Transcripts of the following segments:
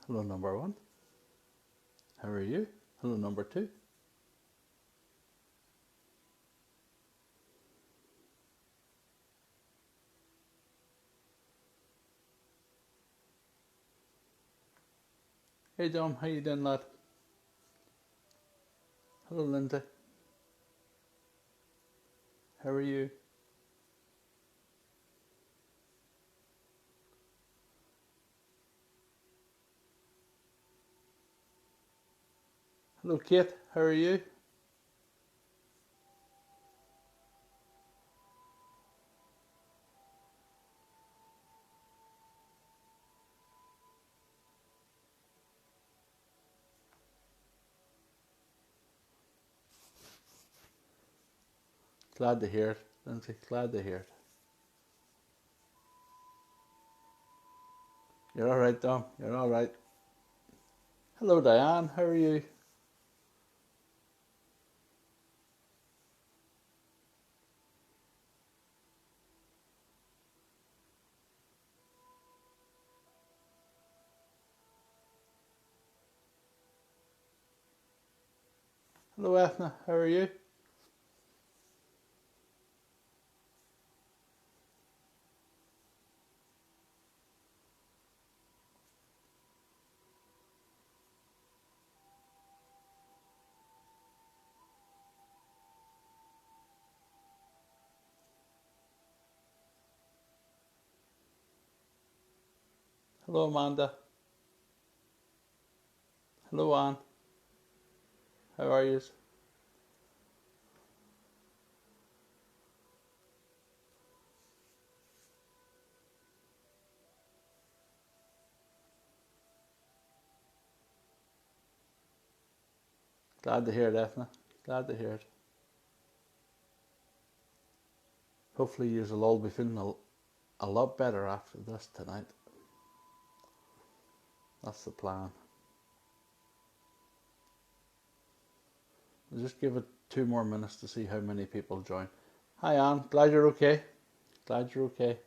Hello, number one. How are you? Hello, number two. Hey, Dom. How you doing, lad? Hello, Linda. How are you? Hello, Kate. How are you? Glad to hear it, Lindsay. Glad to hear it. You're all right, Dom. You're all right. Hello, Diane. How are you? Hello, Ethna. How are you? Hello, Amanda. Hello, Anne. How are you? Glad to hear it, Ethna. Glad to hear it. Hopefully, you'll all be feeling a lot better after this tonight. That's the plan. We'll just give it 2 more minutes to see how many people join. Hi, Anne. Glad you're okay. Glad you're okay.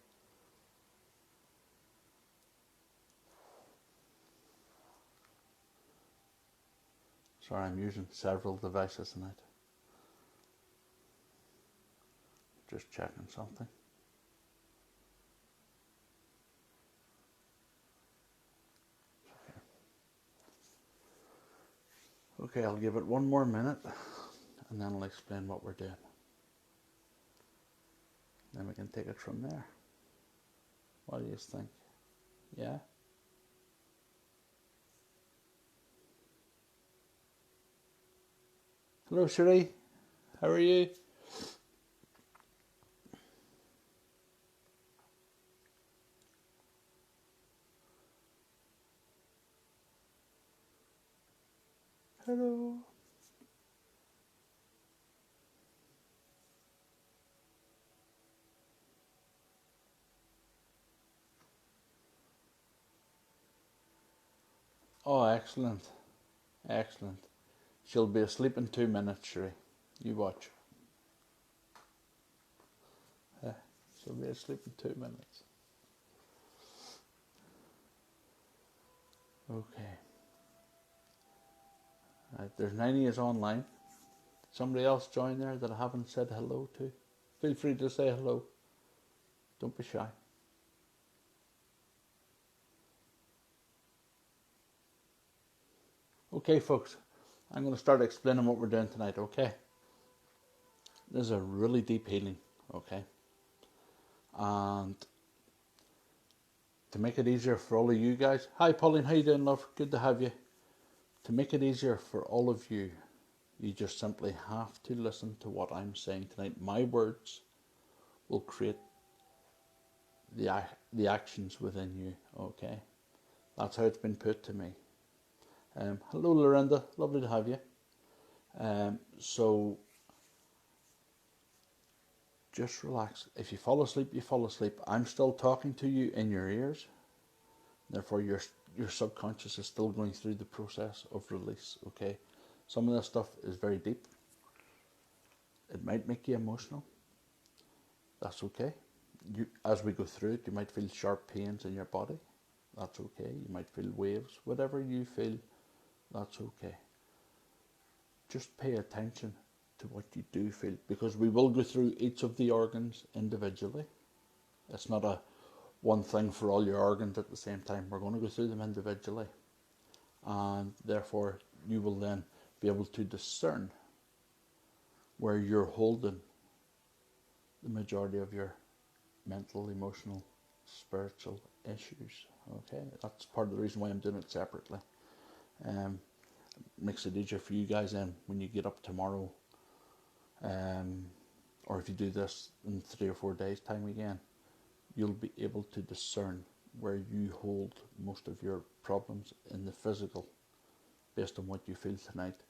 Sorry, I'm using several devices tonight. Just checking something. Okay, I'll give it 1 more minute and then I'll explain what we're doing. Then we can take it from there. What do you think? Yeah? Hello, Cherie. How are you? Hello. Oh, excellent. Excellent. She'll be asleep in 2 minutes, Cherie. You watch. Yeah, she'll be asleep in 2 minutes. Okay. Right, there's 90 is online. Somebody else join there that I haven't said hello to. Feel free to say hello. Don't be shy. Okay, folks, I'm going to start explaining what we're doing tonight, okay? This is a really deep healing, okay? And to make it easier for all of you guys, hi Pauline, how you doing, love? Good to have you. To make it easier for all of you, you just simply have to listen to what I'm saying tonight. My words will create the actions within you, okay? That's how it's been put to me. Hello, Lorinda, lovely to have you. So just relax. If you fall asleep, you fall asleep. I'm still talking to you in your ears. Therefore, your subconscious is still going through the process of release, okay? Some of this stuff is very deep. It might make you emotional. That's okay. As we go through it, you might feel sharp pains in your body. that's okay. You might feel waves, whatever you feel, that's okay. Just pay attention to what you do feel, because we will go through each of the organs individually. It's not a one thing for all your organs at the same time. We're going to go through them individually, and therefore you will then be able to discern where you're holding the majority of your mental, emotional, spiritual issues. Okay, that's part of the reason why I'm doing it separately. Makes it easier for you guys then when you get up tomorrow, or if you do this in 3 or 4 days time again, you'll be able to discern where you hold most of your problems in the physical, based on what you feel tonight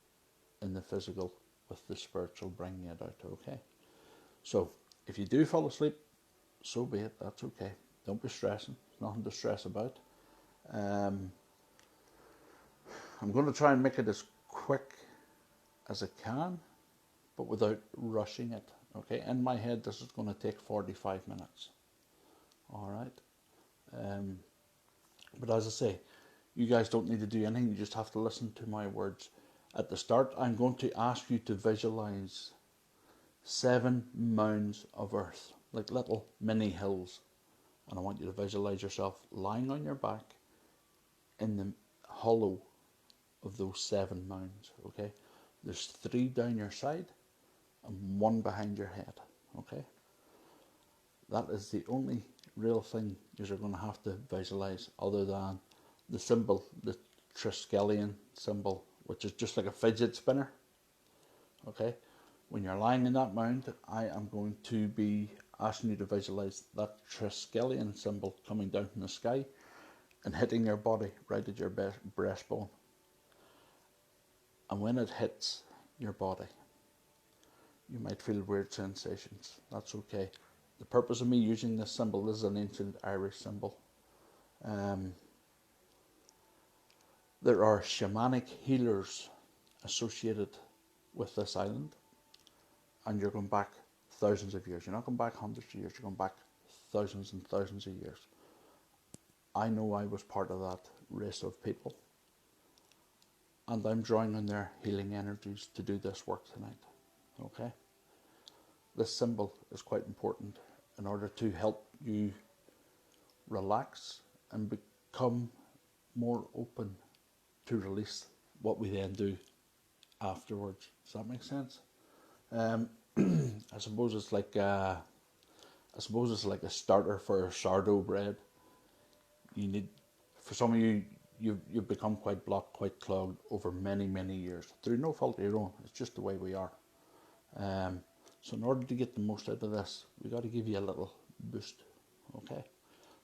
in the physical, with the spiritual bringing it out. Okay, so if you do fall asleep, so be it, that's okay. Don't be stressing, there's nothing to stress about. I'm going to try and make it as quick as I can, but without rushing it. Okay, in my head this is going to take 45 minutes. Alright, but as I say, you guys don't need to do anything, you just have to listen to my words. At the start, I'm going to ask you to visualize 7 mounds of earth, like little mini hills. And I want you to visualize yourself lying on your back in the hollow of those 7 mounds, okay? There's 3 down your side and 1 behind your head, okay? That is the only real thing you're going to have to visualize, other than the symbol, the Triskelion symbol, which is just like a fidget spinner, okay? When you're lying in that mound, I am going to be asking you to visualize that Triskelion symbol coming down from the sky and hitting your body right at your breastbone. And when it hits your body, you might feel weird sensations. That's okay. The purpose of me using this symbol, this is an ancient Irish symbol. There are shamanic healers associated with this island, and you're going back thousands of years. You're not going back hundreds of years, you're going back thousands and thousands of years. I know I was part of that race of people, and I'm drawing on their healing energies to do this work tonight. Okay? This symbol is quite important in order to help you relax and become more open to release what we then do afterwards. Does that make sense? I suppose it's like a starter for sourdough bread. You need, for some of you, you've become quite blocked, quite clogged over many years through no fault of your own. It's just the way we are. So in order to get the most out of this, we got to give you a little boost. Okay.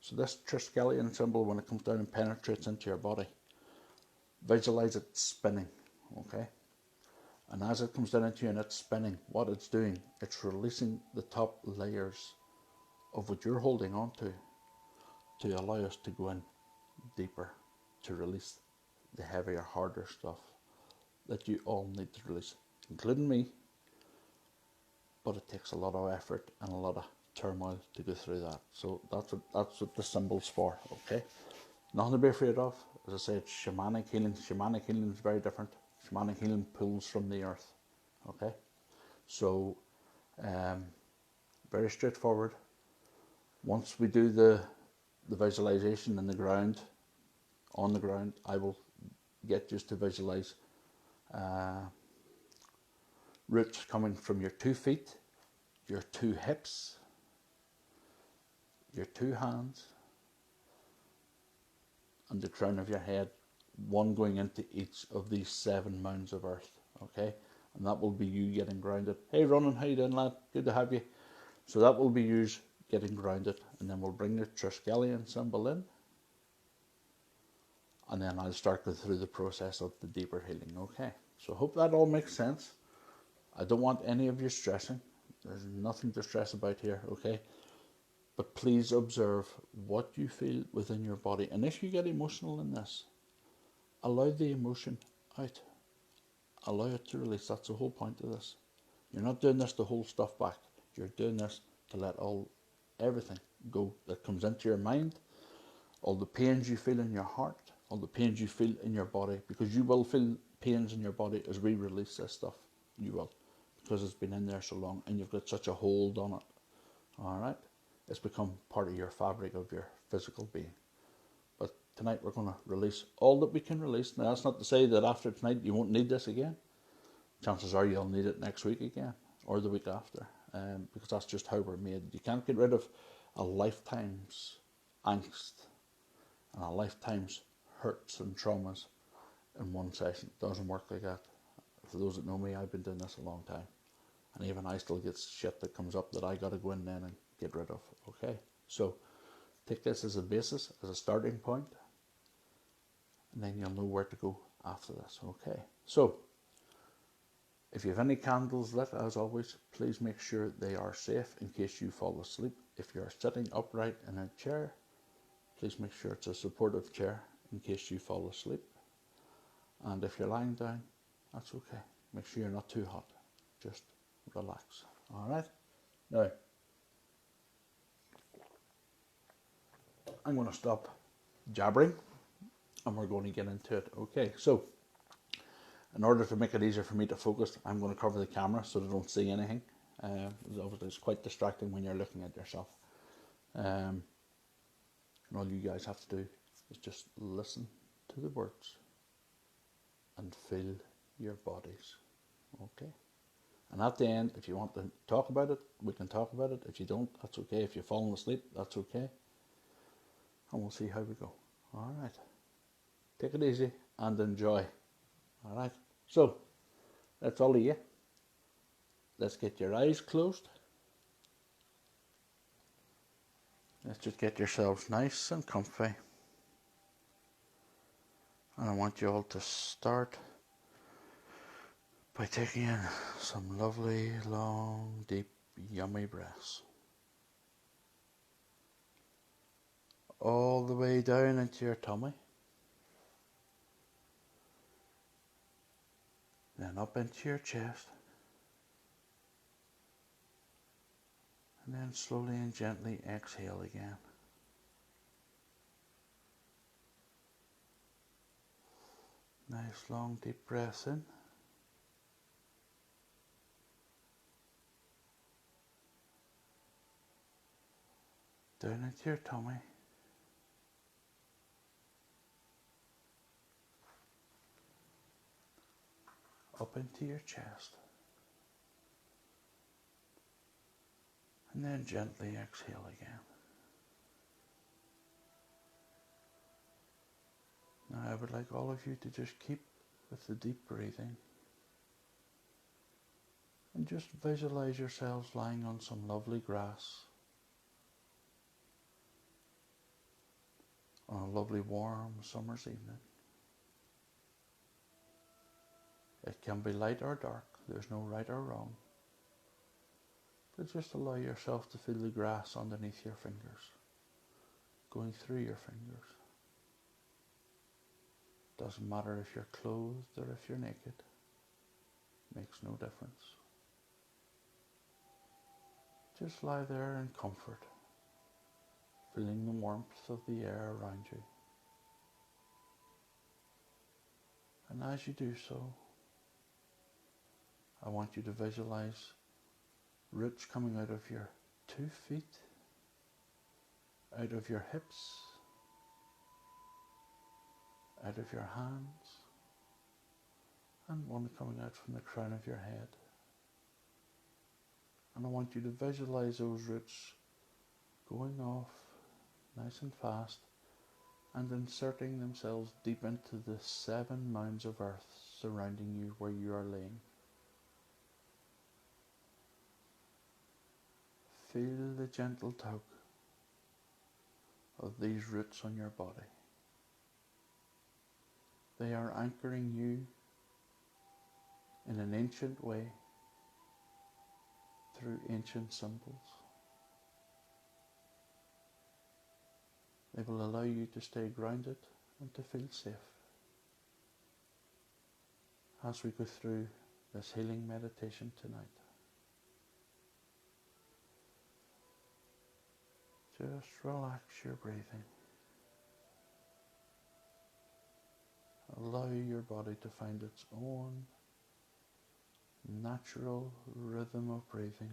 So this Triskelion symbol, when it comes down and penetrates into your body, visualize it spinning. Okay. And as it comes down into you and it's spinning, what it's doing, it's releasing the top layers of what you're holding on to allow us to go in deeper, to release the heavier, harder stuff that you all need to release, including me. But it takes a lot of effort and a lot of turmoil to go through that. So that's what the symbol's for, okay? Nothing to be afraid of. As I say, it's shamanic healing. Shamanic healing is very different. Shamanic healing pulls from the earth, okay? So, very straightforward. Once we do the visualization in the ground, on the ground, I will get you to visualize roots coming from your 2 feet, your 2 hips, your 2 hands, and the crown of your head, 1 going into each of these 7 mounds of earth, okay? And that will be you getting grounded. Hey Ronan, how you doing, lad? Good to have you. So that will be you getting grounded, and then we'll bring the Triskelion symbol in, and then I'll start going through the process of the deeper healing, okay? So I hope that all makes sense. I don't want any of you stressing. There's nothing to stress about here, okay? But please observe what you feel within your body. And if you get emotional in this, allow the emotion out. Allow it to release. That's the whole point of this. You're not doing this to hold stuff back. You're doing this to let everything go that comes into your mind all the pains you feel in your heart, all the pains you feel in your body, because you will feel pains in your body as we release this stuff. You will, because it's been in there so long and you've got such a hold on it. All right, it's become part of your fabric of your physical being. But tonight we're going to release all that we can release. Now that's not to say that after tonight you won't need this again. Chances are you'll need it next week again or the week after, because that's just how we're made. You can't get rid of a lifetime's angst and a lifetime's hurts and traumas in one session. It doesn't work like that. For those that know me, I've been doing this a long time, and even I still get shit that comes up that I got to go in then and get rid of. Okay, so take this as a basis, as a starting point, and then you'll know where to go after this. Okay, so if you have any candles lit, as always, please make sure they are safe in case you fall asleep. If you're sitting upright in a chair, please make sure it's a supportive chair in case you fall asleep. And if you're lying down, that's okay. Make sure you're not too hot. Just relax. All right? Now, I'm going to stop jabbering and we're going to get into it. Okay, so in order to make it easier for me to focus, I'm going to cover the camera so they don't see anything. Obviously, it's quite distracting when you're looking at yourself. And all you guys have to do is just listen to the words and feel your bodies. Okay? And at the end, if you want to talk about it, we can talk about it. If you don't, that's okay. If you're falling asleep, that's okay. And we'll see how we go. All right. Take it easy and enjoy. All right. So, that's all of you. Let's get your eyes closed. Let's just get yourselves nice and comfy. And I want you all to start by taking in some lovely, long, deep, yummy breaths. All the way down into your tummy. Then up into your chest. And then slowly and gently exhale again. Nice long deep breaths in. Down into your tummy. Up into your chest. And then gently exhale again. Now I would like all of you to just keep with the deep breathing. And just visualize yourselves lying on some lovely grass. On a lovely warm summer's evening. It can be light or dark, there's no right or wrong. But just allow yourself to feel the grass underneath your fingers, going through your fingers. Doesn't matter if you're clothed or if you're naked, makes no difference. Just lie there in comfort, feeling the warmth of the air around you. And as you do so, I want you to visualize roots coming out of your 2 feet, out of your hips, out of your hands, and one coming out from the crown of your head. And I want you to visualize those roots going off nice and fast and inserting themselves deep into the 7 mounds of earth surrounding you where you are laying. Feel the gentle tug of these roots on your body. They are anchoring you in an ancient way through ancient symbols. They will allow you to stay grounded and to feel safe as we go through this healing meditation tonight. Just relax your breathing. Allow your body to find its own natural rhythm of breathing.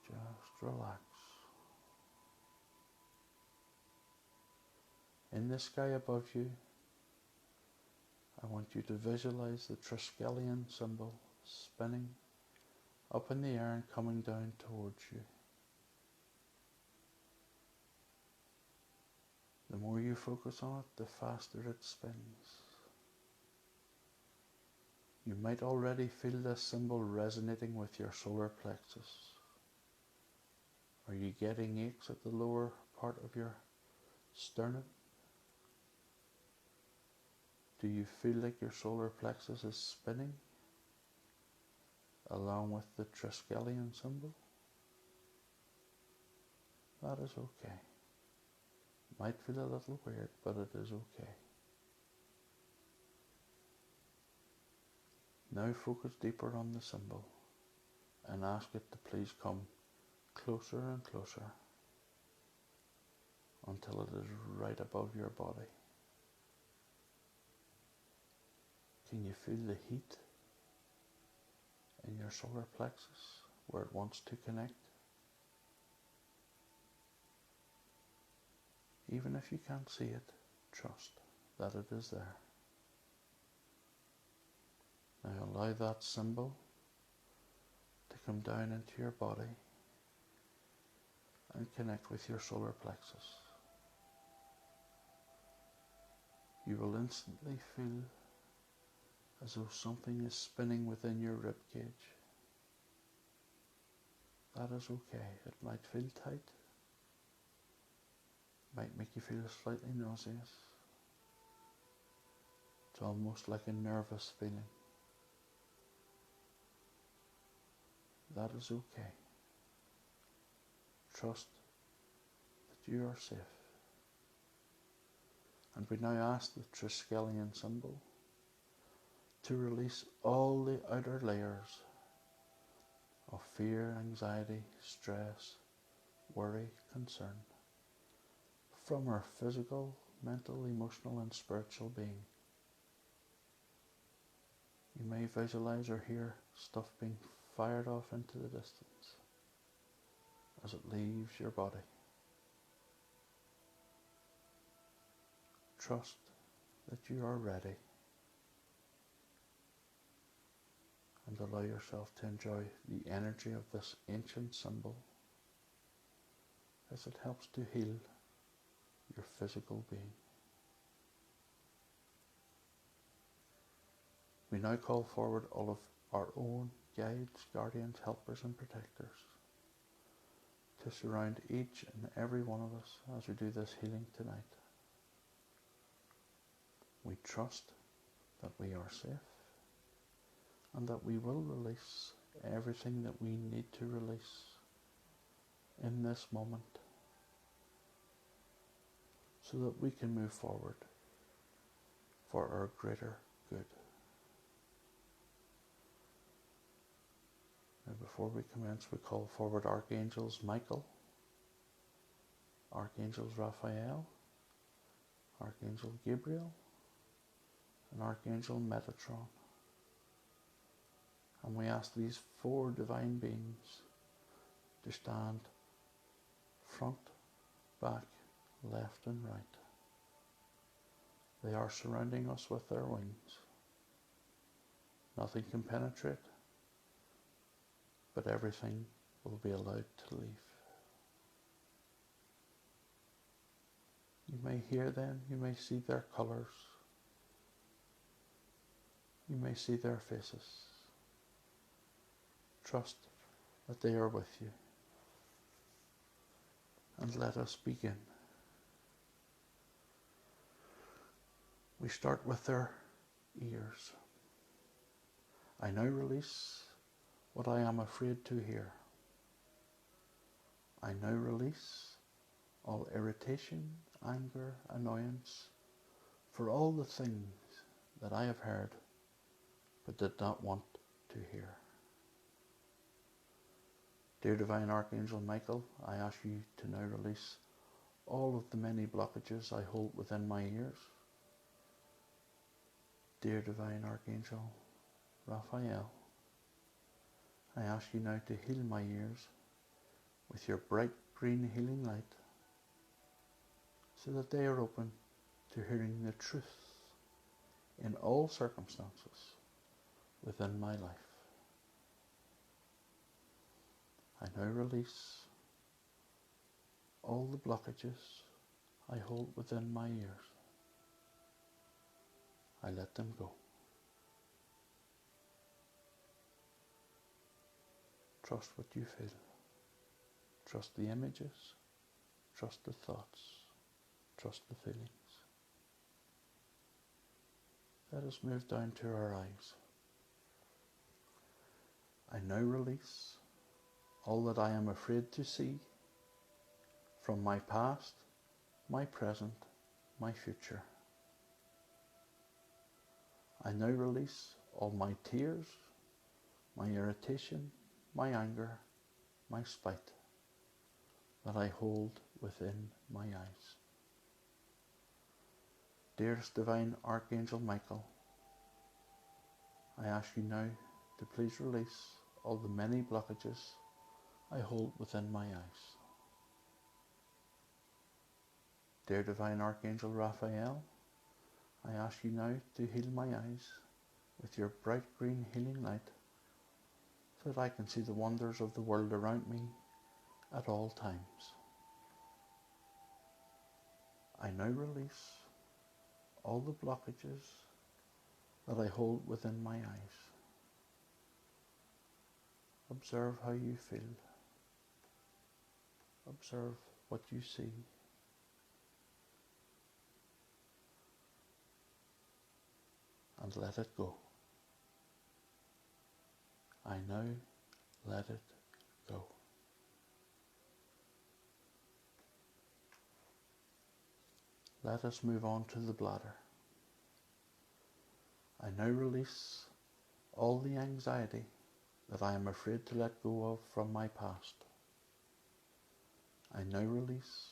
Just relax. In the sky above you, I want you to visualize the Triskelion symbol spinning up in the air and coming down towards you. The more you focus on it, the faster it spins. You might already feel this symbol resonating with your solar plexus. Are you getting aches at the lower part of your sternum? Do you feel like your solar plexus is spinning along with the Triskelion symbol? That is okay. Might feel a little weird, but it is okay. Now focus deeper on the symbol and ask it to please come closer and closer until it is right above your body. Can you feel the heat in your solar plexus where it wants to connect? Even if you can't see it, trust that it is there. Now allow that symbol to come down into your body and connect with your solar plexus. You will instantly feel as though something is spinning within your rib cage. That is okay. It might feel tight, might make you feel slightly nauseous. It's almost like a nervous feeling. That is okay. Trust that you are safe. And we now ask the Triskelion symbol to release all the outer layers of fear, anxiety, stress, worry, concern from our physical, mental, emotional and spiritual being. You may visualize or hear stuff being fired off into the distance as it leaves your body. Trust that you are ready and allow yourself to enjoy the energy of this ancient symbol as it helps to heal your physical being. We now call forward all of our own guides, guardians, helpers and protectors to surround each and every one of us as we do this healing tonight. We trust that we are safe and that we will release everything that we need to release in this moment so that we can move forward for our greater good. Now before we commence, we call forward Archangels Michael, Archangels Raphael, Archangel Gabriel, and Archangel Metatron. And we ask these four divine beings to stand front, back, left and right. They are surrounding us with their wings. Nothing can penetrate, but everything will be allowed to leave. You may hear them, you may see their colours, you may see their faces. Trust that they are with you. And let us begin. We start with their ears. I now release what I am afraid to hear. I now release all irritation, anger, annoyance for all the things that I have heard but did not want to hear. Dear Divine Archangel Michael, I ask you to now release all of the many blockages I hold within my ears. Dear Divine Archangel Raphael, I ask you now to heal my ears with your bright green healing light, so that they are open to hearing the truth in all circumstances within my life. I now release all the blockages I hold within my ears. I let them go. Trust what you feel. Trust the images. Trust the thoughts. Trust the feelings. Let us move down to our eyes. I now release all that I am afraid to see from my past, my present, my future. I now release all my tears, my irritation, my anger, my spite that I hold within my eyes. Dearest Divine Archangel Michael, I ask you now to please release all the many blockages I hold within my eyes. Dear Divine Archangel Raphael, I ask you now to heal my eyes with your bright green healing light, so that I can see the wonders of the world around me at all times. I now release all the blockages that I hold within my eyes. Observe how you feel. Observe what you see. And let it go. I now let it go. Let us move on to the bladder. I now release all the anxiety that I am afraid to let go of from my past. I now release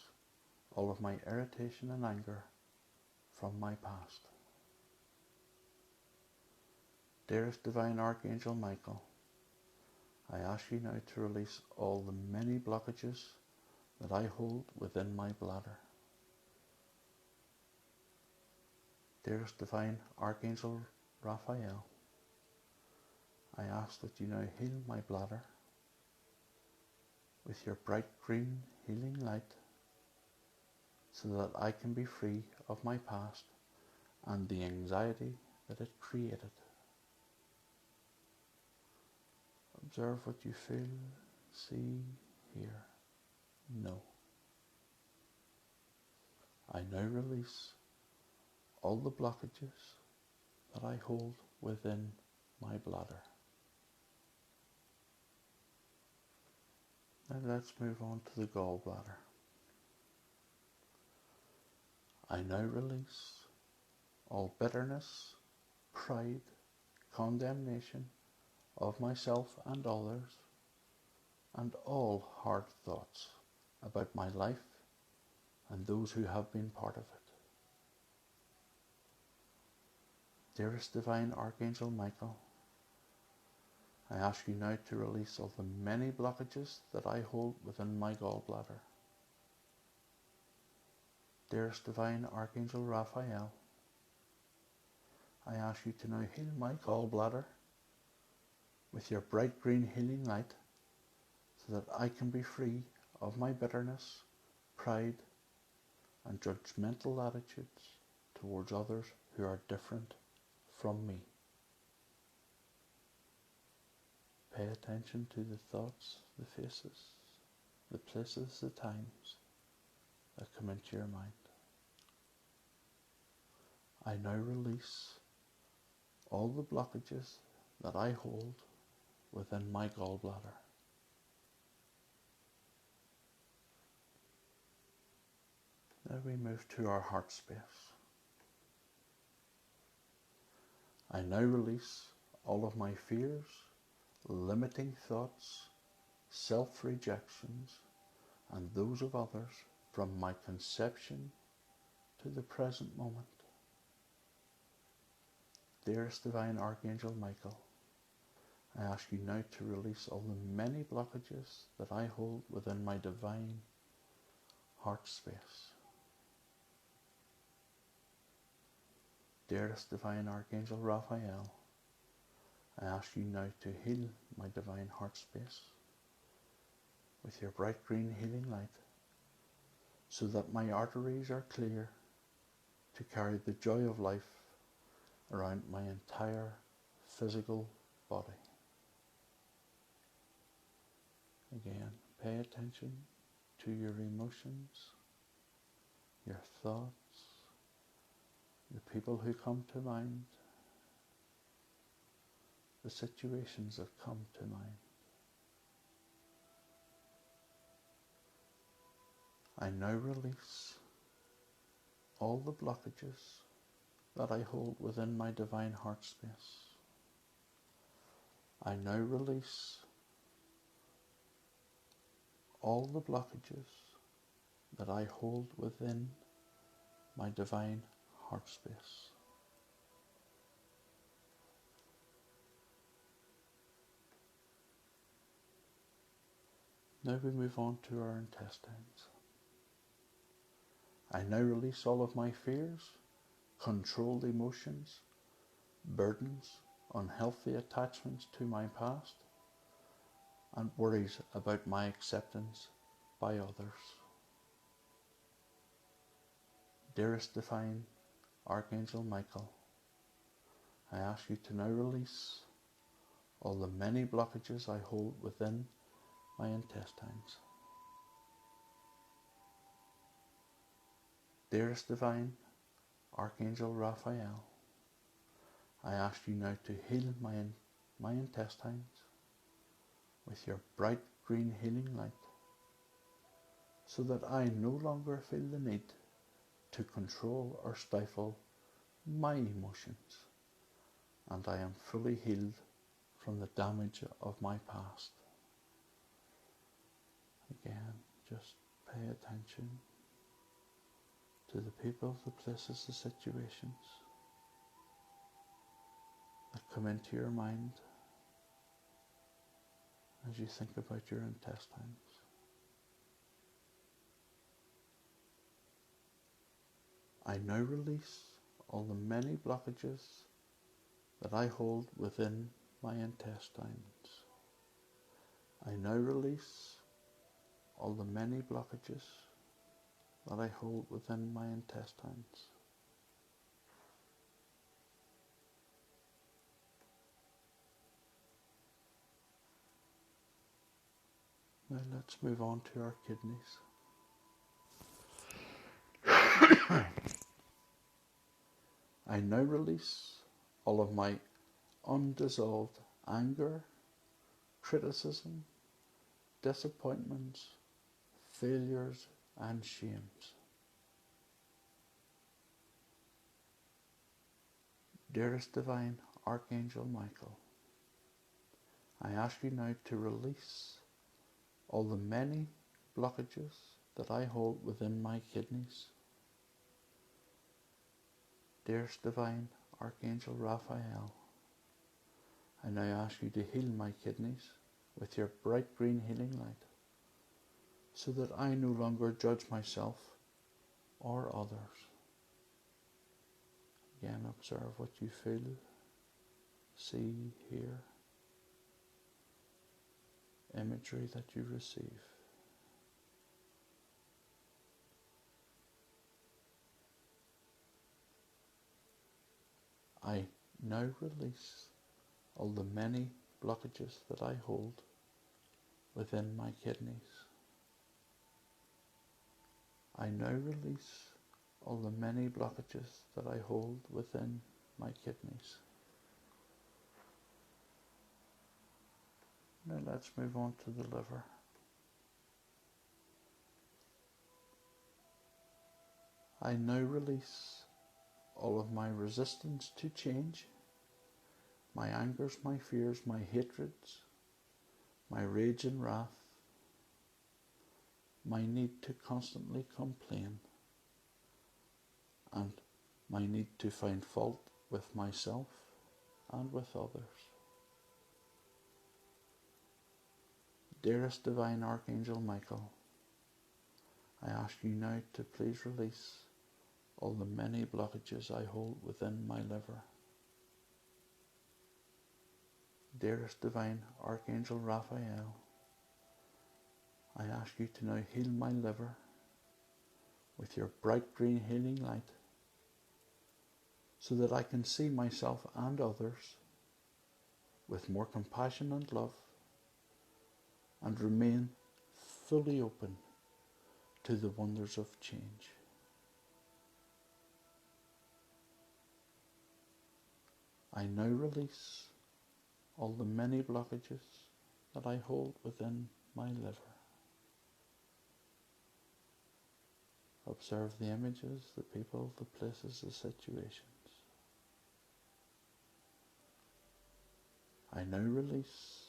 all of my irritation and anger from my past. Dearest Divine Archangel Michael, I ask you now to release all the many blockages that I hold within my bladder. Dearest Divine Archangel Raphael, I ask that you now heal my bladder with your bright green healing light, so that I can be free of my past and the anxiety that it created. Observe what you feel, see, hear, know. I now release all the blockages that I hold within my bladder. Now let's move on to the gallbladder. I now release all bitterness, pride, condemnation of myself and others, and all hard thoughts about my life and those who have been part of it. Dearest Divine Archangel Michael, I ask you now to release all the many blockages that I hold within my gallbladder. Dearest Divine Archangel Raphael, I ask you to now heal my gallbladder with your bright green healing light, so that I can be free of my bitterness, pride, and judgmental attitudes towards others who are different from me. Pay attention to the thoughts, the faces, the places, the times that come into your mind. I now release all the blockages that I hold within my gallbladder. Now we move to our heart space. I now release all of my fears, limiting thoughts, self-rejections and those of others from my conception to the present moment. Dearest Divine Archangel Michael, I ask you now to release all the many blockages that I hold within my divine heart space. Dearest Divine Archangel Raphael, I ask you now to heal my divine heart space with your bright green healing light, so that my arteries are clear to carry the joy of life around my entire physical body. Again, pay attention to your emotions, your thoughts, the people who come to mind, the situations that come to mind. I now release all the blockages that I hold within my divine heart space. I now release all the blockages that I hold within my divine heart space. Now we move on to our intestines. I now release all of my fears, controlled emotions, burdens, unhealthy attachments to my past, and worries about my acceptance by others. Dearest Divine Archangel Michael, I ask you to now release all the many blockages I hold within my intestines. Dearest Divine Archangel Raphael, I ask you now to heal my intestines with your bright green healing light, so that I no longer feel the need to control or stifle my emotions, and I am fully healed from the damage of my past. Again, just pay attention to the people, the places, the situations that come into your mind as you think about your intestines. I now release all the many blockages that I hold within my intestines. I now release all the many blockages that I hold within my intestines. Now let's move on to our kidneys. I now release all of my undissolved anger, criticism, disappointments, failures, and shames. Dearest Divine Archangel Michael, I ask you now to release all the many blockages that I hold within my kidneys. Dearest Divine Archangel Raphael, I now ask you to heal my kidneys with your bright green healing light, so that I no longer judge myself or others. Again, observe what you feel, see, hear, imagery that you receive. I now release all the many blockages that I hold within my kidneys. I now release all the many blockages that I hold within my kidneys. Now let's move on to the liver. I now release all of my resistance to change, my angers, my fears, my hatreds, my rage and wrath, my need to constantly complain, and my need to find fault with myself and with others. Dearest Divine Archangel Michael, I ask you now to please release all the many blockages I hold within my liver. Dearest Divine Archangel Raphael, I ask you to now heal my liver with your bright green healing light, so that I can see myself and others with more compassion and love, and remain fully open to the wonders of change. I now release all the many blockages that I hold within my liver. Observe the images, the people, the places, the situations. I now release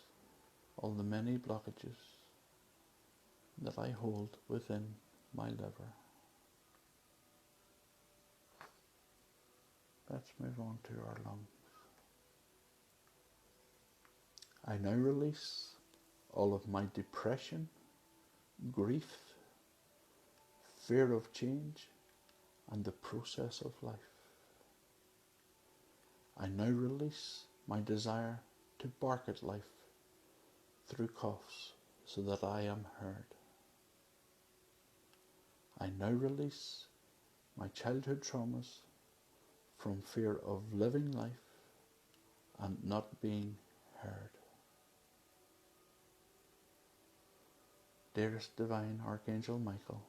all the many blockages that I hold within my liver. Let's move on to our lungs. I now release all of my depression, grief, fear of change, and the process of life. I now release my desire to bark at life through coughs so that I am heard. I now release my childhood traumas from fear of living life and not being heard. Dearest Divine Archangel Michael,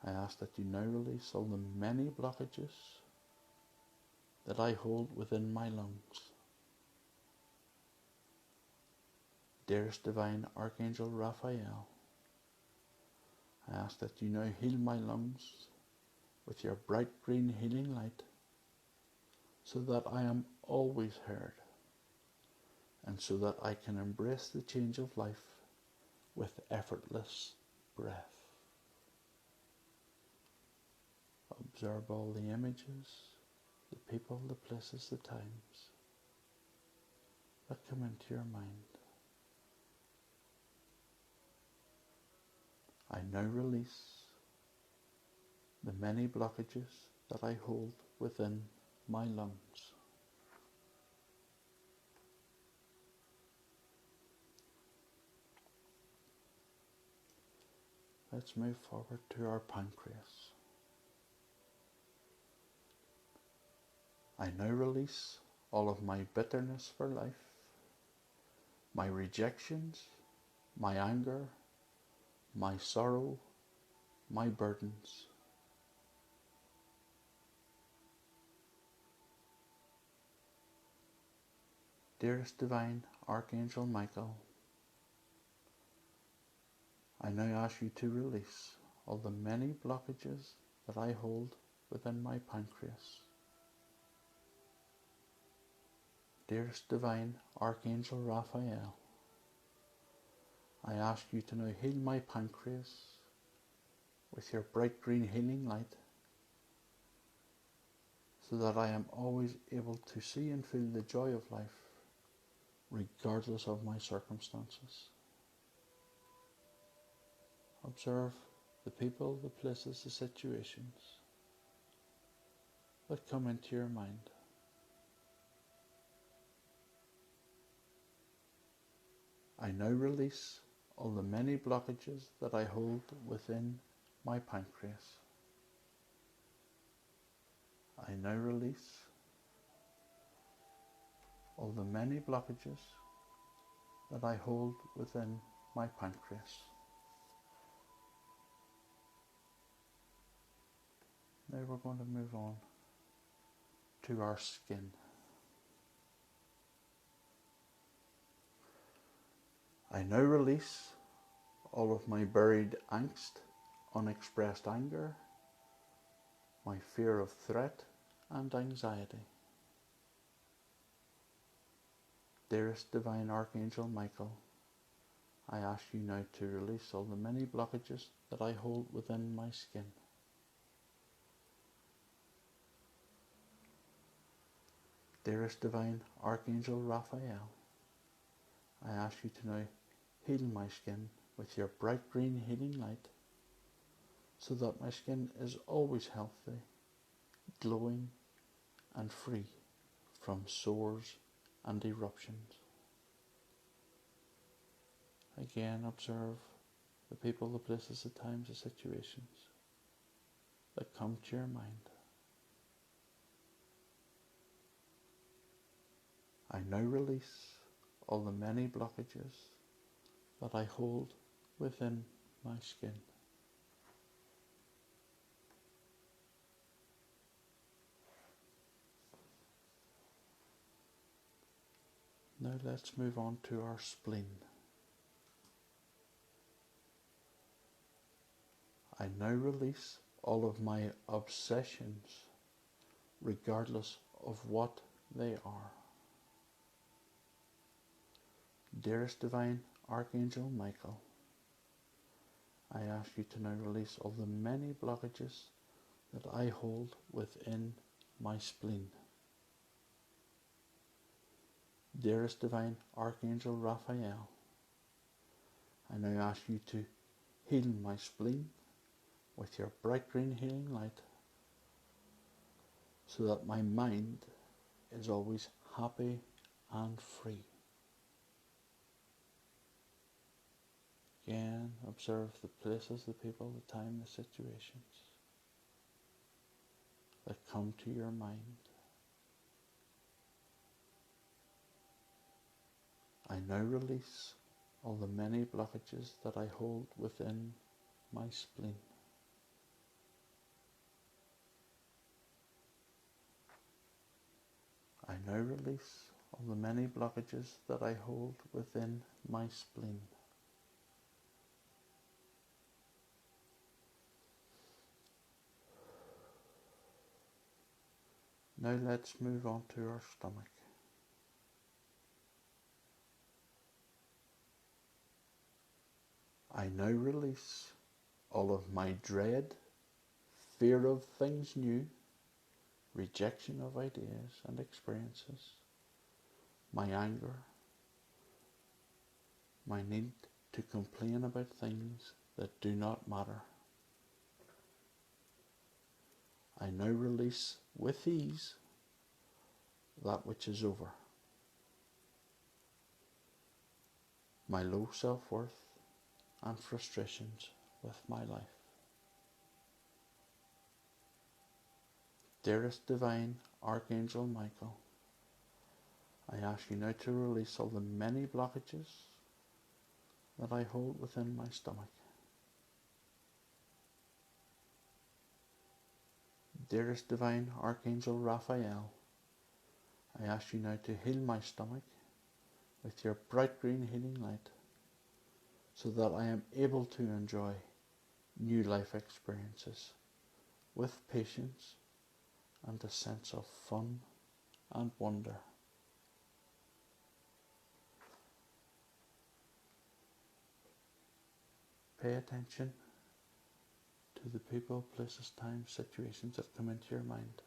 I ask that you now release all the many blockages that I hold within my lungs. Dearest Divine Archangel Raphael, I ask that you now heal my lungs with your bright green healing light, so that I am always heard, and so that I can embrace the change of life with effortless breath. Observe all the images, the people, the places, the times that come into your mind. I now release the many blockages that I hold within my lungs. Let's move forward to our pancreas. I now release all of my bitterness for life, my rejections, my anger, my sorrow, my burdens. Dearest Divine Archangel Michael, I now ask you to release all the many blockages that I hold within my pancreas. Dearest Divine Archangel Raphael, I ask you to now heal my pancreas with your bright green healing light, so that I am always able to see and feel the joy of life, regardless of my circumstances. Observe the people, the places, the situations that come into your mind. I now release all the many blockages that I hold within my pancreas. I now release all the many blockages that I hold within my pancreas. Now we're going to move on to our skin. I now release all of my buried angst, unexpressed anger, my fear of threat and anxiety. Dearest Divine Archangel Michael, I ask you now to release all the many blockages that I hold within my skin. Dearest Divine Archangel Raphael, I ask you to now heal my skin with your bright green healing light, so that my skin is always healthy, glowing and free from sores and eruptions. Again, observe the people, the places, the times, the situations that come to your mind. I now release all the many blockages that I hold within my skin. Now let's move on to our spleen. I now release all of my obsessions, regardless of what they are. Dearest Divine Archangel Michael, I ask you to now release all the many blockages that I hold within my spleen. Dearest Divine Archangel Raphael, I now ask you to heal my spleen with your bright green healing light, so that my mind is always happy and free. Again, observe the places, the people, the time, the situations that come to your mind. I now release all the many blockages that I hold within my spleen. I now release all the many blockages that I hold within my spleen. Now let's move on to our stomach. I now release all of my dread, fear of things new, rejection of ideas and experiences, my anger, my need to complain about things that do not matter. I now release with ease that which is over. My low self-worth and frustrations with my life. Dearest Divine Archangel Michael, I ask you now to release all the many blockages that I hold within my stomach. Dearest Divine Archangel Raphael, I ask you now to heal my stomach with your bright green healing light, so that I am able to enjoy new life experiences with patience and a sense of fun and wonder. Pay attention to the people, places, times, situations that come into your mind.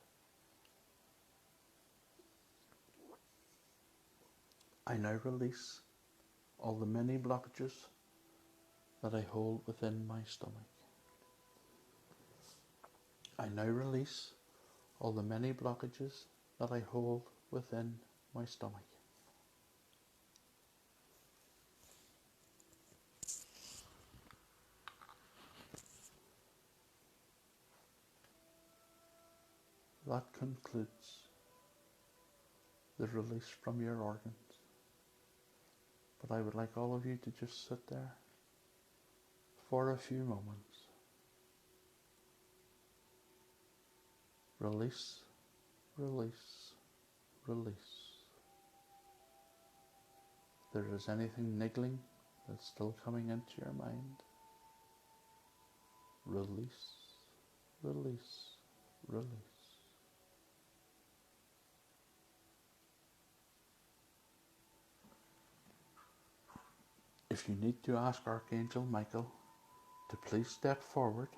I now release all the many blockages that I hold within my stomach. I now release all the many blockages that I hold within my stomach. That concludes the release from your organs. But I would like all of you to just sit there for a few moments. Release, release, release. If there is anything niggling that's still coming into your mind, release, release, release. If you need to ask Archangel Michael to please step forward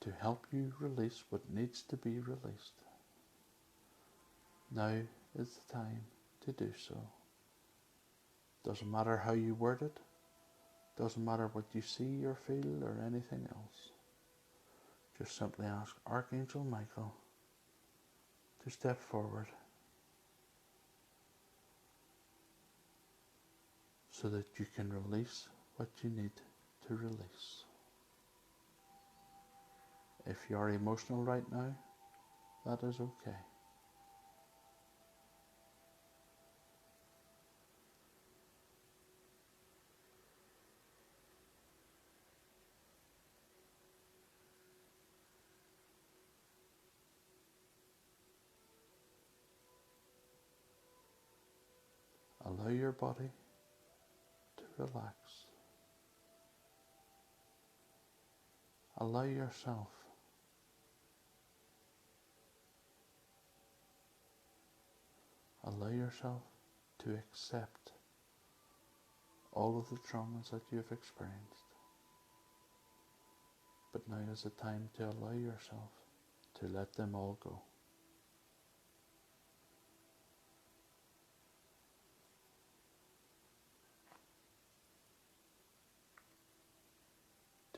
to help you release what needs to be released, now is the time to do so. Doesn't matter how you word it, doesn't matter what you see or feel or anything else. Just simply ask Archangel Michael to step forward so that you can release what you need to release. If you are emotional right now, that is okay. Allow your body to relax. Allow yourself to accept all of the traumas that you've experienced. But now is the time to allow yourself to let them all go.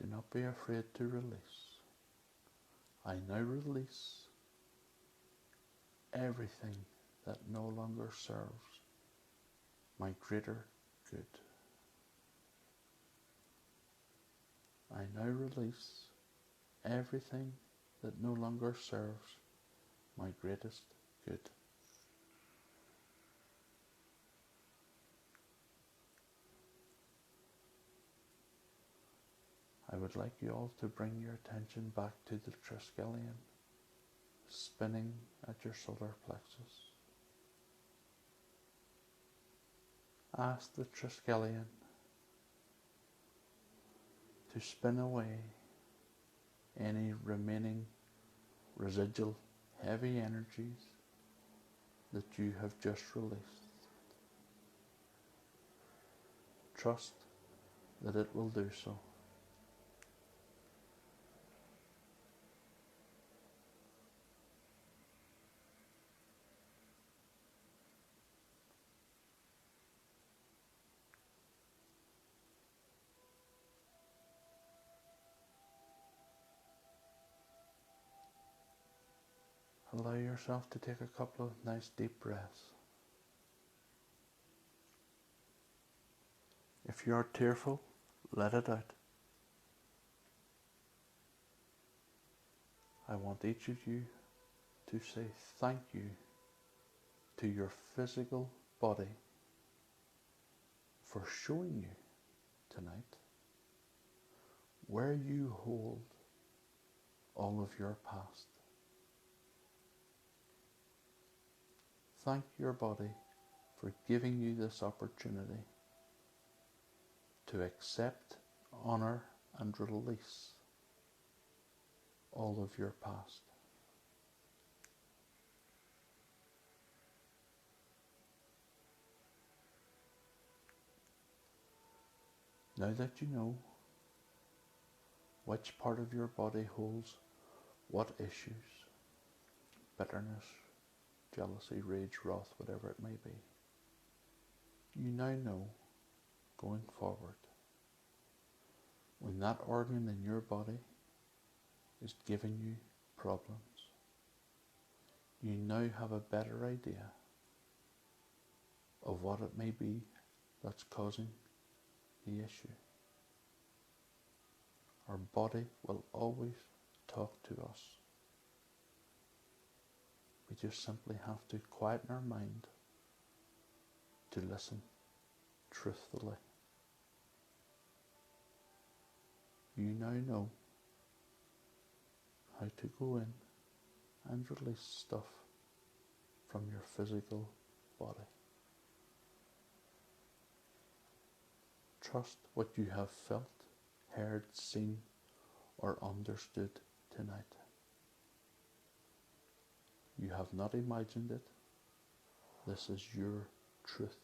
Do not be afraid to release. I now release everything that no longer serves my greater good. I now release everything that no longer serves my greatest good. I would like you all to bring your attention back to the Triskelion, spinning at your solar plexus. Ask the Triskelion to spin away any remaining residual heavy energies that you have just released. Trust that it will do so. Allow yourself to take a couple of nice deep breaths. If you are tearful, let it out. I want each of you to say thank you to your physical body for showing you tonight where you hold all of your past. Thank your body for giving you this opportunity to accept, honor, and release all of your past. Now that you know which part of your body holds what issues, bitterness, jealousy, rage, wrath, whatever it may be, you now know going forward, when that organ in your body is giving you problems, you now have a better idea of what it may be that's causing the issue. Our body will always talk to us. We just simply have to quieten our mind to listen truthfully. You now know how to go in and release stuff from your physical body. Trust what you have felt, heard, seen, or understood tonight. You have not imagined it. This is your truth.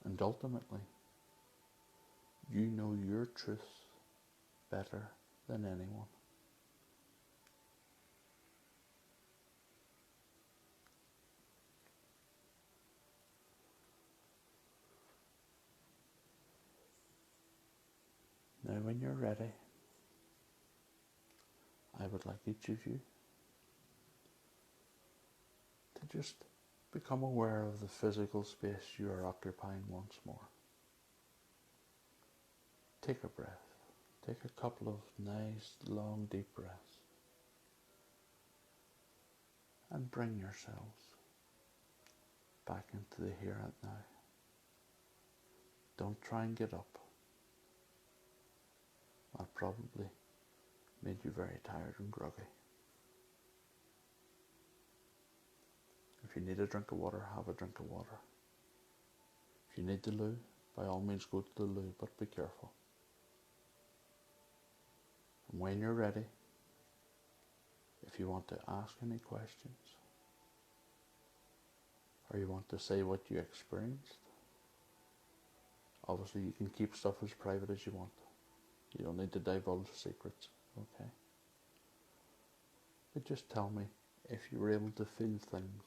And ultimately, you know your truth better than anyone. Now when you're ready, I would like each of you to just become aware of the physical space you are occupying once more. Take a breath. Take a couple of nice, long, deep breaths. And bring yourselves back into the here and now. Don't try and get up. That probably made you very tired and groggy. If you need a drink of water, have a drink of water. If you need the loo, by all means go to the loo, but be careful. And when you're ready, if you want to ask any questions, or you want to say what you experienced, obviously you can keep stuff as private as you want. You don't need to divulge secrets, okay? But just tell me if you were able to feel things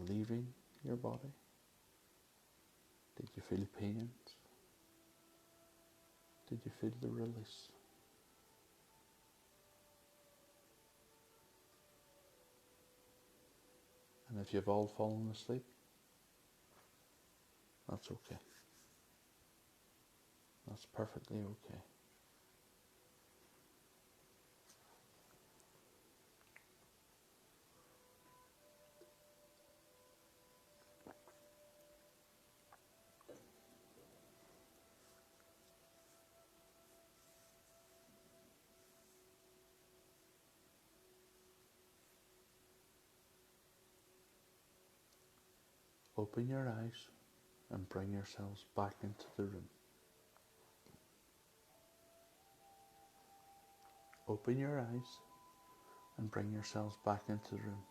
leaving your body. Did you feel pains? Did you feel the release? And if you've all fallen asleep, that's okay. That's perfectly okay. Open your eyes and bring yourselves back into the room. Open your eyes and bring yourselves back into the room.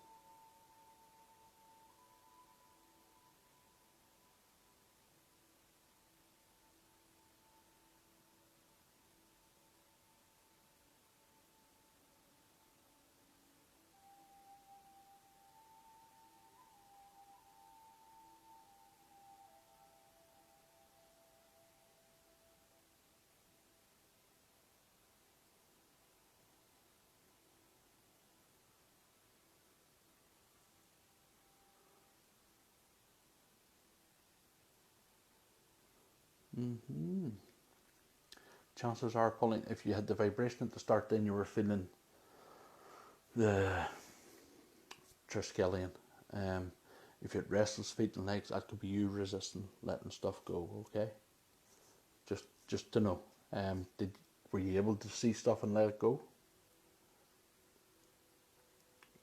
Chances are pulling, if you had the vibration at the start, then you were feeling the Triskelion. If you had restless feet and legs, that could be you resisting, letting stuff go, okay? Just to know. Were you able to see stuff and let it go?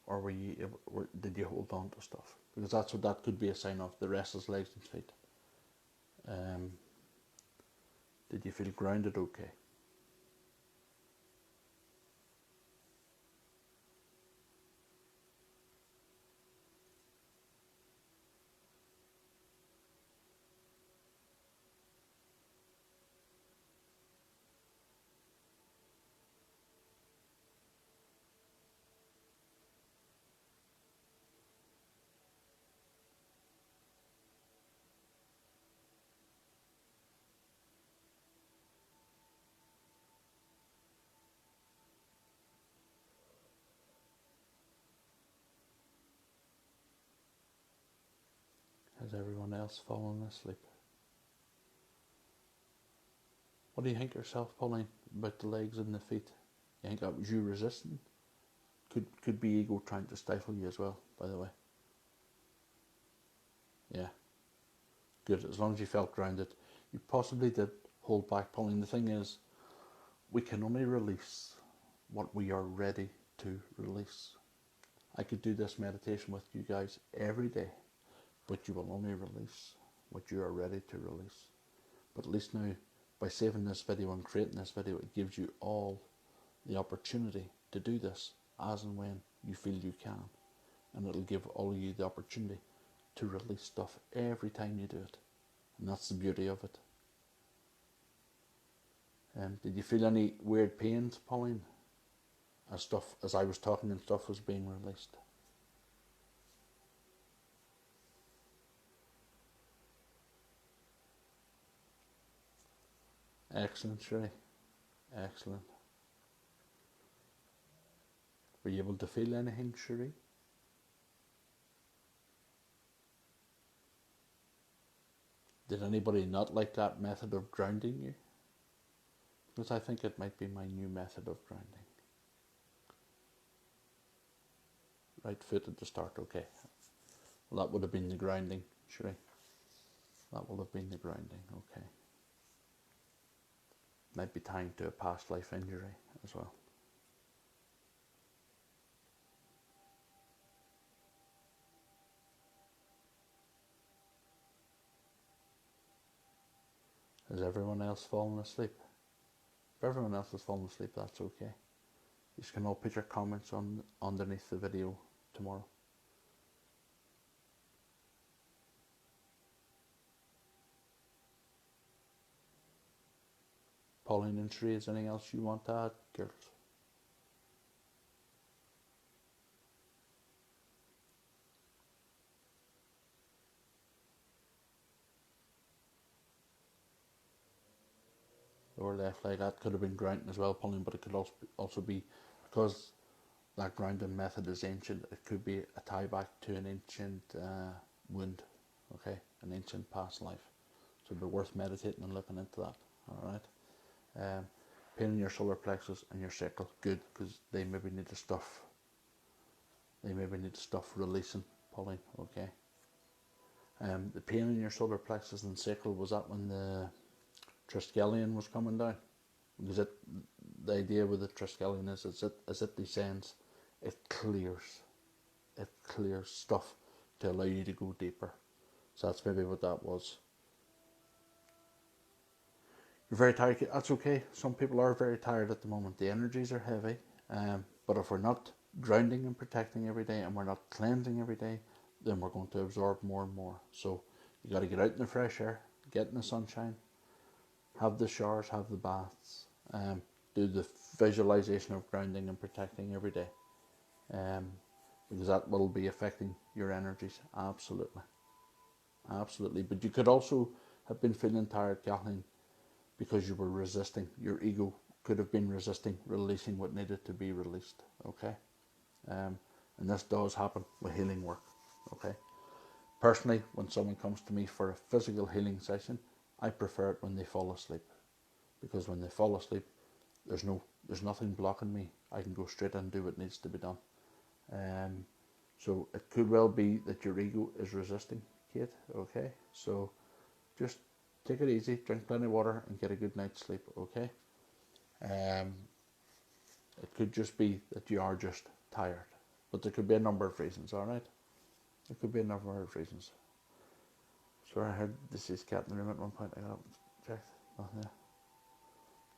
Or did you hold on to stuff? Because that could be a sign of the restless legs and feet. Did you feel grounded okay? Has everyone else fallen asleep? What do you think yourself pulling about the legs and the feet? You think that was you resisting? Could be ego trying to stifle you as well, by the way. Yeah. Good, as long as you felt grounded. You possibly did hold back pulling. The thing is, we can only release what we are ready to release. I could do this meditation with you guys every day, but you will only release what you are ready to release. But at least now, by saving this video and creating this video, it gives you all the opportunity to do this as and when you feel you can. And it'll give all of you the opportunity to release stuff every time you do it. And that's the beauty of it. Did you feel any weird pains, Pauline? As I was talking and stuff was being released? Excellent, Sherry. Excellent. Were you able to feel anything, Sherry? Did anybody not like that method of grounding you? Because I think it might be my new method of grounding. Right foot at the start, okay. Well, that would have been the grounding, Sherry. That would have been the grounding, okay. Might be tying to a past life injury as well. Has everyone else fallen asleep? If everyone else has fallen asleep, that's okay. You can all put your comments on underneath the video tomorrow. Pauline and Sheree, is there anything else you want to add, girls? Lower left leg, that could have been grounding as well, Pauline, but it could also be, because that grounding method is ancient, it could be a tie back to an ancient wound, okay, an ancient past life. So it'd be worth meditating and looking into that, alright? Pain in your solar plexus and your sacral, good, because they maybe need the stuff releasing, Pauline, okay? The pain in your solar plexus and sacral, was that when the Triskelion was coming down? Because the idea with the Triskelion is as it descends, it clears stuff to allow you to go deeper. So that's maybe what that was. You're very tired, that's okay. Some people are very tired at the moment. The energies are heavy, but if we're not grounding and protecting every day, and we're not cleansing every day, then we're going to absorb more and more. So you got to get out in the fresh air, get in the sunshine, have the showers, have the baths, do the visualization of grounding and protecting every day, because that will be affecting your energies, absolutely. But you could also have been feeling tired, Kathleen, because you were resisting. Your ego could have been resisting releasing what needed to be released, okay? And this does happen with healing work, okay? Personally, when someone comes to me for a physical healing session, I prefer it when they fall asleep, because when they fall asleep, there's nothing blocking me. I can go straight and do what needs to be done. So it could well be that your ego is resisting, Kate, okay? So just take it easy, drink plenty of water, and get a good night's sleep, okay? It could just be that you are just tired, but there could be a number of reasons, alright? There could be a number of reasons. Sure, I heard this is cat in the room at one point. I got checked. Nothing there.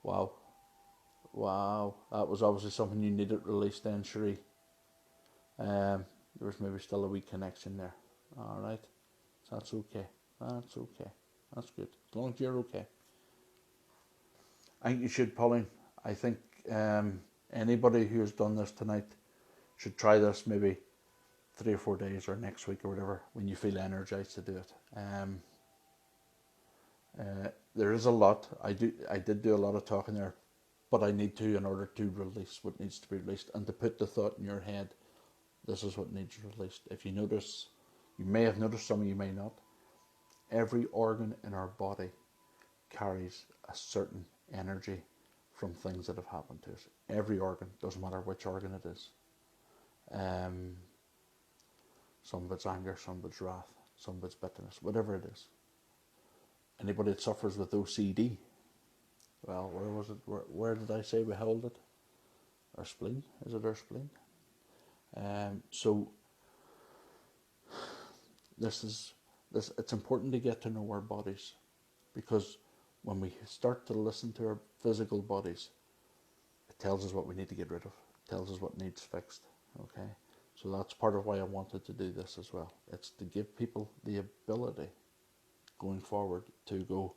Wow. That was obviously something you needed released then, Cherie. There was maybe still a weak connection there. Alright. So that's okay. That's good. As long as you're okay. I think you should, Pauline. I think anybody who has done this tonight should try this maybe 3 or 4 days or next week or whatever, when you feel energized to do it. There is a lot. I did do a lot of talking there, but I need to, in order to release what needs to be released, and to put the thought in your head, this is what needs released. If you notice, you may have noticed, some of you may not, every organ in our body carries a certain energy from things that have happened to us. Every organ, doesn't matter which organ it is. Some of it's anger, some of it's wrath, some of it's bitterness, whatever it is. Anybody that suffers with OCD, well, where was it? Where did I say we held it? Our spleen? Is it our spleen? So it's important to get to know our bodies, because when we start to listen to our physical bodies, it tells us what we need to get rid of. It tells us what needs fixed. Okay, so that's part of why I wanted to do this as well. It's to give people the ability going forward to go,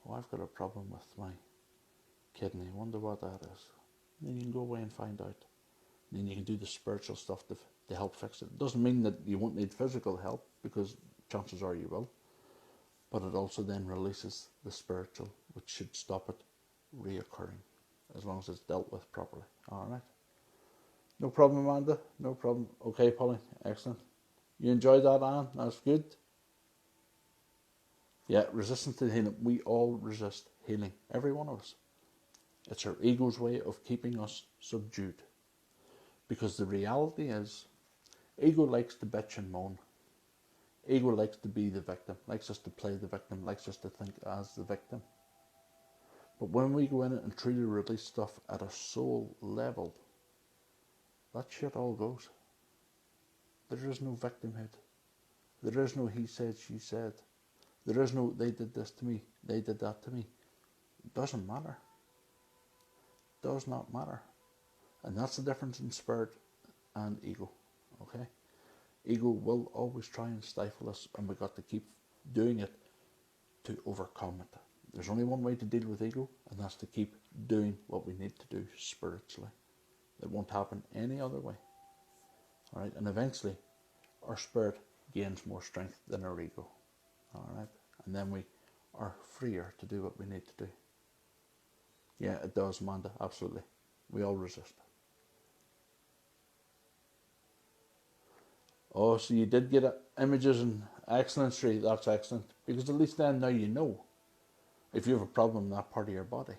oh, I've got a problem with my kidney, wonder what that is. And then you can go away and find out. And then you can do the spiritual stuff to help fix it. It doesn't mean that you won't need physical help, because chances are you will. But it also then releases the spiritual, which should stop it reoccurring, as long as it's dealt with properly. All right. No problem, Amanda. No problem. Okay, Pauline. Excellent. You enjoyed that, Anne? That's good. Yeah, resistance to healing. We all resist healing. Every one of us. It's our ego's way of keeping us subdued. Because the reality is, ego likes to bitch and moan. Ego likes to be the victim, likes us to play the victim, likes us to think as the victim. But when we go in and truly release stuff at a soul level, that shit all goes. There is no victimhood. There is no he said, she said. There is no they did this to me, they did that to me. It doesn't matter. It does not matter. And that's the difference in spirit and ego. Okay? Ego will always try and stifle us, and we've got to keep doing it to overcome it. There's only one way to deal with ego, and that's to keep doing what we need to do spiritually. It won't happen any other way. Alright, and eventually our spirit gains more strength than our ego. Alright, and then we are freer to do what we need to do. Yeah, it does, Amanda, absolutely. We all resist. Oh, so you did get images and excellent, Sri. That's excellent. Because at least then now you know, if you have a problem in that part of your body,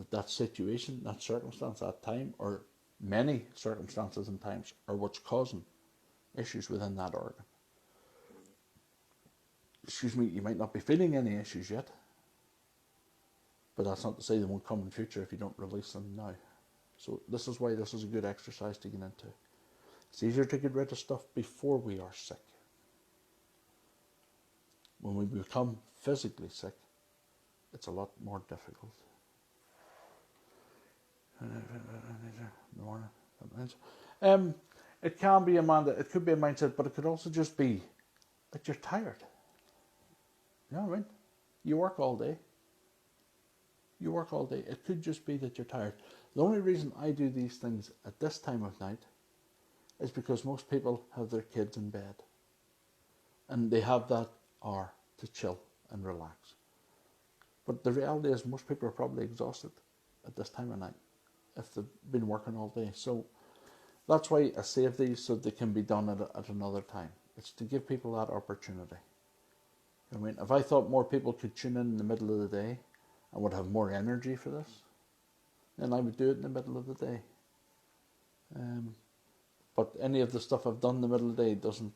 that situation, that circumstance, that time, or many circumstances and times are what's causing issues within that organ. Excuse me, you might not be feeling any issues yet, but that's not to say they won't come in the future if you don't release them now. So this is why this is a good exercise to get into. It's easier to get rid of stuff before we are sick. When we become physically sick, it's a lot more difficult. It can be, Amanda, it could be a mindset, but it could also just be that you're tired. You know what I mean? You work all day. It could just be that you're tired. The only reason I do these things at this time of night is because most people have their kids in bed. And they have that hour to chill and relax. But the reality is most people are probably exhausted at this time of night if they've been working all day. So that's why I save these so they can be done at another time. It's to give people that opportunity. I mean, if I thought more people could tune in the middle of the day and would have more energy for this, then I would do it in the middle of the day. But any of the stuff I've done in the middle of the day doesn't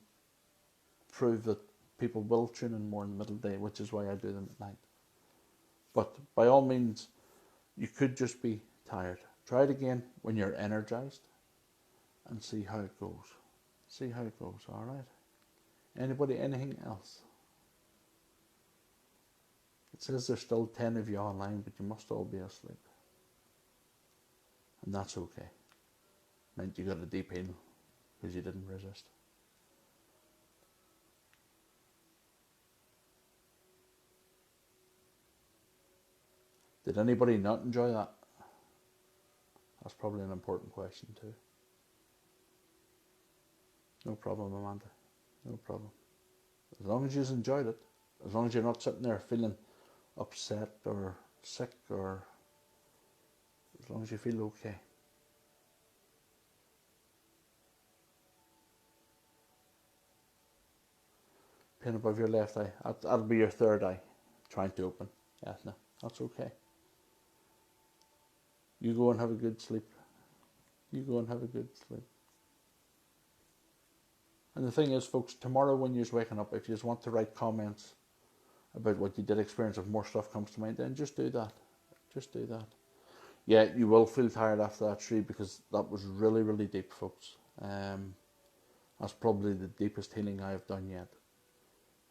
prove that people will tune in more in the middle of the day, which is why I do them at night. But by all means, you could just be tired. Try it again when you're energized and see how it goes. See how it goes, alright? Anybody, anything else? It says there's still 10 of you online, but you must all be asleep. And that's okay. Meant you got a deep healing because you didn't resist. Did anybody not enjoy that? That's probably an important question too. No problem, Amanda. No problem. As long as you enjoyed it, as long as you're not sitting there feeling upset or sick, or as long as you feel okay. Pain above your left eye. That'll be your third eye trying to open. Yeah, no, that's okay. You go and have a good sleep. You go and have a good sleep. And the thing is, folks, tomorrow when you're waking up, if you just want to write comments about what you did experience, if more stuff comes to mind, then just do that. Just do that. Yeah, you will feel tired after that, Sri, because that was really, really deep, folks. That's probably the deepest healing I have done yet.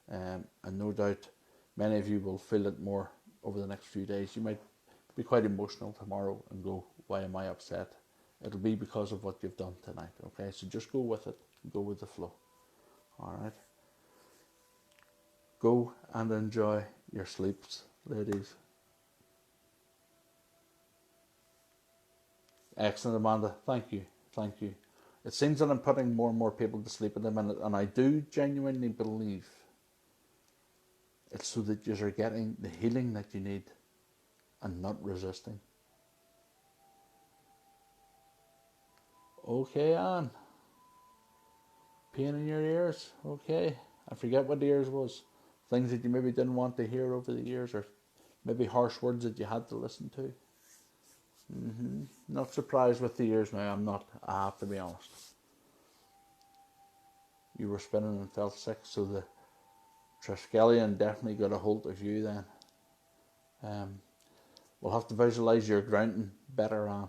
And no doubt many of you will feel it more over the next few days. You might be quite emotional tomorrow and go, why am I upset? it'll be because of what you've done tonight, okay? So just go with it, go with the flow, all right? Go and enjoy your sleeps, ladies. Excellent, Amanda. Thank you. Thank you. It seems that I'm putting more and more people to sleep at the minute, and I do genuinely believe it's so that you are getting the healing that you need and not resisting. Okay, Anne. Pain in your ears. Okay. I forget what the ears was. Things that you maybe didn't want to hear over the years, or maybe harsh words that you had to listen to. Not surprised with the ears now. I'm not. I have to be honest. You were spinning and felt sick, so the Triskelion definitely got a hold of you then. We'll have to visualize your grounding better, Anne.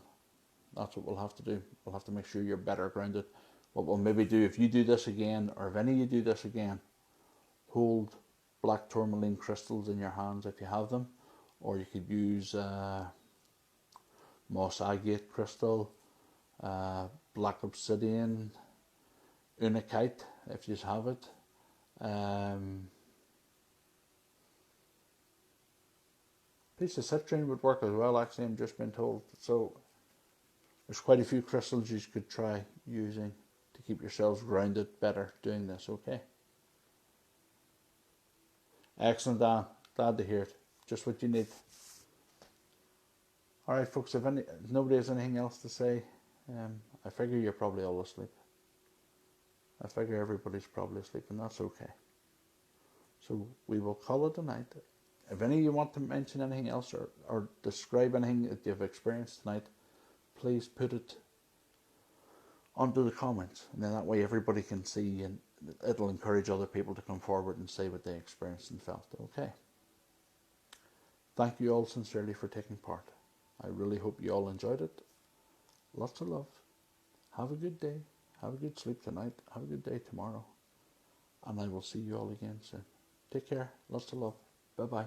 That's what we'll have to do. We'll have to make sure you're better grounded. What we'll maybe do, if you do this again, or if any of you do this again, hold black tourmaline crystals in your hands if you have them, or you could use moss agate crystal, black obsidian, unakite if you have it. Piece of citrine would work as well, actually, I'm just been told. So there's quite a few crystals you could try using to keep yourselves grounded better doing this, okay? Excellent, Dan. Glad to hear it. Just what you need. Alright, folks, if nobody has anything else to say, I figure you're probably all asleep. I figure everybody's probably asleep, and that's okay. So we will call it a night. If any of you want to mention anything else or describe anything that you've experienced tonight, please put it onto the comments, and then that way everybody can see, and it'll encourage other people to come forward and say what they experienced and felt. Okay. Thank you all sincerely for taking part. I really hope you all enjoyed it. Lots of love. Have a good day. Have a good sleep tonight. Have a good day tomorrow. And I will see you all again soon. Take care. Lots of love. Bye-bye.